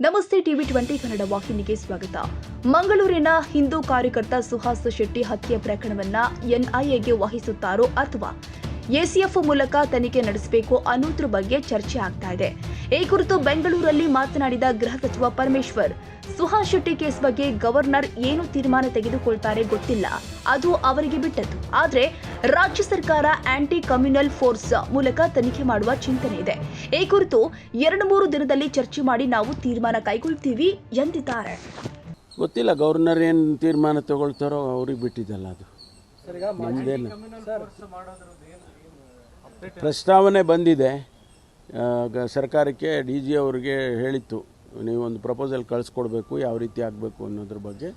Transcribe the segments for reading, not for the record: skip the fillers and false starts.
ನಮಸ್ತೆ ಟಿವಿ 20 ಕನ್ನಡ ವಾಹಿನಿಗೆ ಸ್ವಾಗತ. ಮಂಗಳೂರಿನ ಹಿಂದೂ ಕಾರ್ಯಕರ್ತ ಸುಹಾಸ್ ಶೆಟ್ಟಿ ಹತ್ಯೆ ಪ್ರಕರಣವನ್ನ ಎನ್ಐಎಗೆ ವಹಿಸುತ್ತಾರೋ ಅಥವಾ ಎಸಿಎಫ್ ಮೂಲಕ ತನಿಖೆ ನಡೆಸಬೇಕು ಅನ್ನೋದ್ರ ಬಗ್ಗೆ ಚರ್ಚೆ ಆಗ್ತಾ ಇದೆ. ಈ ಕುರಿತು ಬೆಂಗಳೂರಲ್ಲಿ ಮಾತನಾಡಿದ ಗೃಹ ಸಚಿವ ಪರಮೇಶ್ವರ್, ಸುಹಾಸ್ ಶೆಟ್ಟಿ ಕೇಸ್ ಬಗ್ಗೆ ಗವರ್ನರ್ ಏನು ತೀರ್ಮಾನ ತೆಗೆದುಕೊಳ್ತಾರೆ ಗೊತ್ತಿಲ್ಲ, ಅದು ಅವರಿಗೆ ಬಿಟ್ಟದ್ದು. ಆದರೆ ರಾಜ್ಯ ಸರ್ಕಾರ ಆಂಟಿ ಕಮ್ಯುನಲ್ ಫೋರ್ಸ್ ಮೂಲಕ ತನಿಖೆ ಮಾಡುವ ಚಿಂತನೆ ಇದೆ. ಈ ಕುರಿತು 2-3 ದಿನದಲ್ಲಿ ಚರ್ಚೆ ಮಾಡಿ ನಾವು ತೀರ್ಮಾನ ಕೈಗೊಳ್ತೀವಿ ಎಂದಿದ್ದಾರೆ. ಗೊತ್ತಿಲ್ಲ, ಗವರ್ನರ್ ಏನು ತೀರ್ಮಾನ ತಗೊಳ್ತಾರೋ ಅವ್ರಿಗೆ ಬಿಟ್ಟಿದ್ದಲ್ಲ. ಅದು ನಮ್ದೇನು ಪ್ರಸ್ತಾವನೆ ಬಂದಿದೆ ಸರ್ಕಾರಕ್ಕೆ. DG ಅವರಿಗೆ ಹೇಳಿತ್ತು, ನೀವೊಂದು ಪ್ರಪೋಸಲ್ ಕಳಿಸ್ಕೊಡ್ಬೇಕು, ಯಾವ ರೀತಿ ಆಗಬೇಕು ಅನ್ನೋದ್ರ ಬಗ್ಗೆ.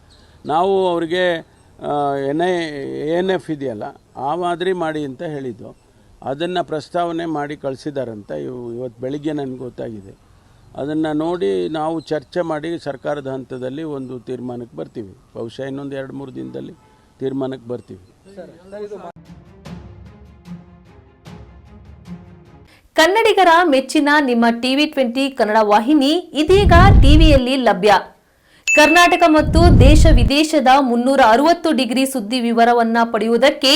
ನಾವು ಅವರಿಗೆ ANF ಇದೆಯಲ್ಲ ಆ ಮಾದರಿ ಮಾಡಿ ಅಂತ ಹೇಳಿದ್ದು, ಅದನ್ನು ಪ್ರಸ್ತಾವನೆ ಮಾಡಿ ಕಳಿಸಿದಾರಂತ ಇವತ್ತು ಬೆಳಿಗ್ಗೆ ನನಗೆ ಗೊತ್ತಾಗಿದೆ. ಅದನ್ನು ನೋಡಿ ನಾವು ಚರ್ಚೆ ಮಾಡಿ ಸರ್ಕಾರದ ಹಂತದಲ್ಲಿ ಒಂದು ತೀರ್ಮಾನಕ್ಕೆ ಬರ್ತೀವಿ. ಬಹುಶಃ ಇನ್ನೊಂದು 2-3 ದಿನದಲ್ಲಿ ತೀರ್ಮಾನಕ್ಕೆ ಬರ್ತೀವಿ. ಕನ್ನಡಿಗರ ಮೆಚ್ಚಿನ ನಿಮ್ಮ ಟಿವಿ 20 ಕನ್ನಡ ವಾಹಿನಿ ಇದೀಗ ಟಿವಿಯಲ್ಲಿ ಲಭ್ಯ. ಕರ್ನಾಟಕ ಮತ್ತು ದೇಶ ವಿದೇಶದ 360 ಡಿಗ್ರಿ ಸುದ್ದಿ ವಿವರವನ್ನ ಪಡೆಯುವುದಕ್ಕೆ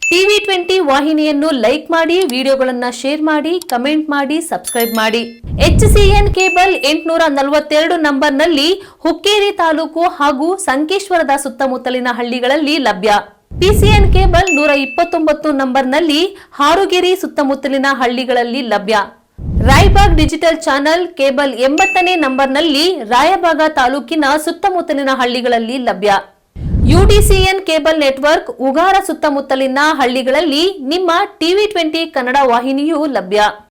ಟಿವಿ 20 ವಾಹಿನಿಯನ್ನು ಲೈಕ್ ಮಾಡಿ, ವಿಡಿಯೋಗಳನ್ನು ಶೇರ್ ಮಾಡಿ, ಕಮೆಂಟ್ ಮಾಡಿ, ಸಬ್ಸ್ಕ್ರೈಬ್ ಮಾಡಿ. HCN ಕೇಬಲ್ 842 ನಂಬರ್ನಲ್ಲಿ ಹುಕ್ಕೇರಿ ತಾಲೂಕು ಹಾಗೂ ಸಂಕೇಶ್ವರದ ಸುತ್ತಮುತ್ತಲಿನ ಹಳ್ಳಿಗಳಲ್ಲಿ ಲಭ್ಯ. PCN ಕೇಬಲ್ 129 ನಂಬರ್ನಲ್ಲಿ ಹಾರುಗೆರೆ ಸುತ್ತಮುತ್ತಲಿನ ಹಳ್ಳಿಗಳಲ್ಲಿ ಲಭ್ಯ. ರಾಯಬಾಗ್ ಡಿಜಿಟಲ್ ಚಾನೆಲ್ ಕೇಬಲ್ 80ನೇ ನಂಬರ್ನಲ್ಲಿ ರಾಯಬಾಗ ತಾಲೂಕಿನ ಸುತ್ತಮುತ್ತಲಿನ ಹಳ್ಳಿಗಳಲ್ಲಿ ಲಭ್ಯ. UDCN ಕೇಬಲ್ ನೆಟ್ವರ್ಕ್ ಉಗಾರ ಸುತ್ತಮುತ್ತಲಿನ ಹಳ್ಳಿಗಳಲ್ಲಿ ನಿಮ್ಮ ಟಿವಿ 20 ಕನ್ನಡ ವಾಹಿನಿಯೂ ಲಭ್ಯ.